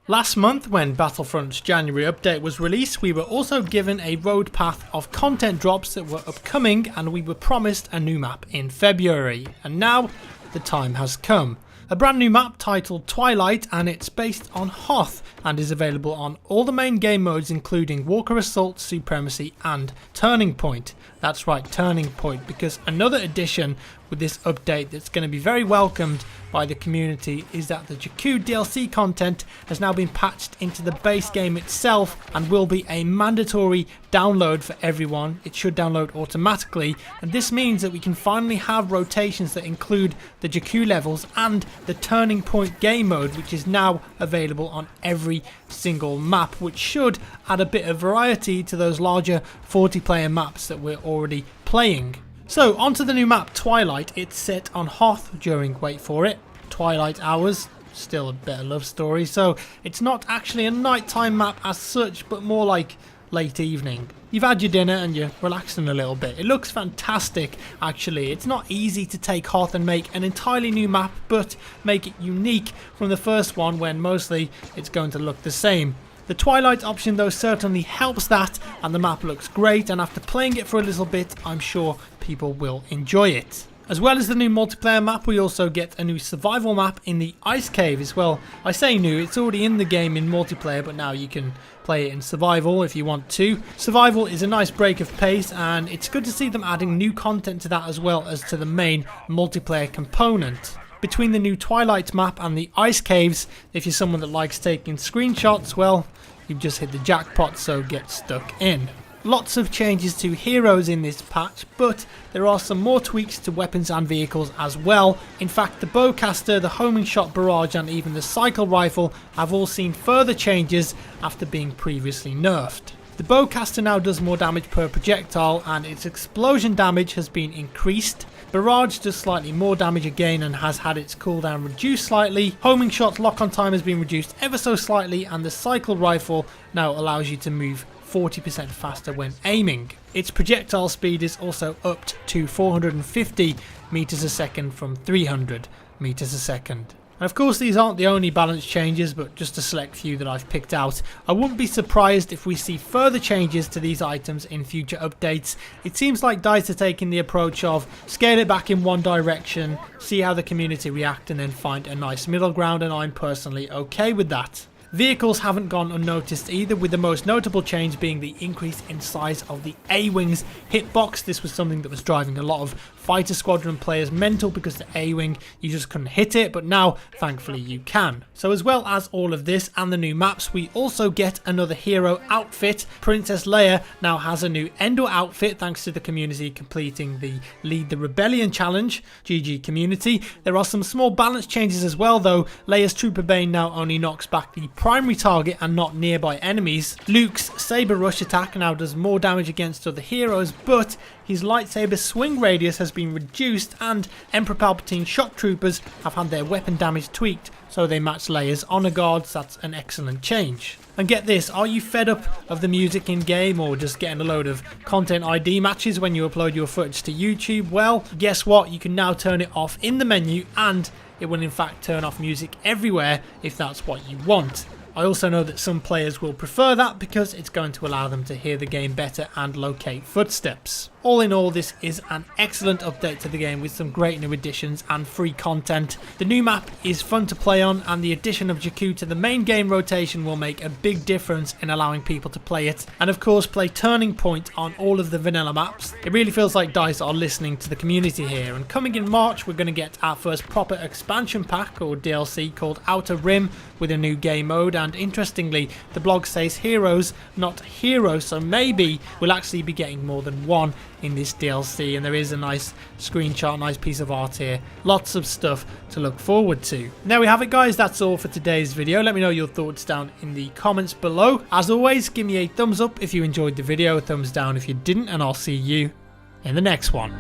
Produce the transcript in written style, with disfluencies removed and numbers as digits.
Last month, when Battlefront's January update was released, we were also given a road path of content drops that were upcoming, and we were promised a new map in February. And now, the time has come. A brand new map titled Twilight, and it's based on HOTH and is available on all the main game modes including Walker Assault, Supremacy and Turning Point. That's right, Turning Point, because another addition with this update that's going to be very welcomed by the community is that the Jakku DLC content has now been patched into the base game itself and will be a mandatory download for everyone. It should download automatically, and this means that we can finally have rotations that include the Jakku levels and the Turning Point game mode, which is now available on every single map, which should add a bit of variety to those larger 40-player maps that we're already playing. So, onto the new map Twilight. It's set on HOTH during, wait for it, twilight hours. Still a bit of love story. So, it's not actually a nighttime map as such, but more like late evening. You've had your dinner and you're relaxing a little bit. It looks fantastic, actually. It's not easy to take HOTH and make an entirely new map, but make it unique from the first one when mostly it's going to look the same. The Twilight option though certainly helps that, and the map looks great, and after playing it for a little bit, I'm sure people will enjoy it. As well as the new multiplayer map, we also get a new survival map in the Ice Cave as well. I say new, it's already in the game in multiplayer, but now you can play it in survival if you want to. Survival is a nice break of pace, and it's good to see them adding new content to that as well as to the main multiplayer component. Between the new Twilight map and the Ice Caves, if you're someone that likes taking screenshots, well, you've just hit the jackpot, so get stuck in. Lots of changes to heroes in this patch, but there are some more tweaks to weapons and vehicles as well. In fact, the bowcaster, the homing shot barrage and even the cycle rifle have all seen further changes after being previously nerfed. The bowcaster now does more damage per projectile and its explosion damage has been increased. Barrage does slightly more damage again and has had its cooldown reduced slightly. Homing shot's lock-on time has been reduced ever so slightly, and the cycle rifle now allows you to move 40% faster when aiming. Its projectile speed is also upped to 450 meters a second from 300 meters a second. And of course these aren't the only balance changes, but just a select few that I've picked out. I wouldn't be surprised if we see further changes to these items in future updates. It seems like DICE are taking the approach of scale it back in one direction, see how the community react, and then find a nice middle ground, and I'm personally okay with that. Vehicles haven't gone unnoticed either, with the most notable change being the increase in size of the A-Wing's hitbox. This was something that was driving a lot of fighter squadron players mental because the A-Wing, you just couldn't hit it, but now thankfully you can. So as well as all of this and the new maps, we also get another hero outfit. Princess Leia now has a new Endor outfit thanks to the community completing the Lead the Rebellion challenge. GG community. There are some small balance changes as well though. Leia's Trooper Bane now only knocks back the primary target and not nearby enemies. Luke's Saber Rush attack now does more damage against other heroes, but his lightsaber swing radius has been reduced, and Emperor Palpatine's shock troopers have had their weapon damage tweaked so they match Leia's honor guards. That's an excellent change. And get this, are you fed up of the music in game or just getting a load of content ID matches when you upload your footage to YouTube? Well, guess what? You can now turn it off in the menu, and it will in fact turn off music everywhere if that's what you want. I also know that some players will prefer that because it's going to allow them to hear the game better and locate footsteps. All in all, this is an excellent update to the game with some great new additions and free content. The new map is fun to play on, and the addition of Jakku to the main game rotation will make a big difference in allowing people to play it, and of course play Turning Point on all of the vanilla maps. It really feels like DICE are listening to the community here, and coming in March we're going to get our first proper expansion pack or DLC called Outer Rim with a new game mode, and interestingly the blog says heroes, not heroes, so maybe we'll actually be getting more than one in this DLC, and there is a nice screenshot, nice piece of art here. Lots of stuff to look forward to. There we have it guys, that's all for today's video. Let me know your thoughts down in the comments below. As always, give me a thumbs up if you enjoyed the video, a thumbs down if you didn't, and I'll see you in the next one.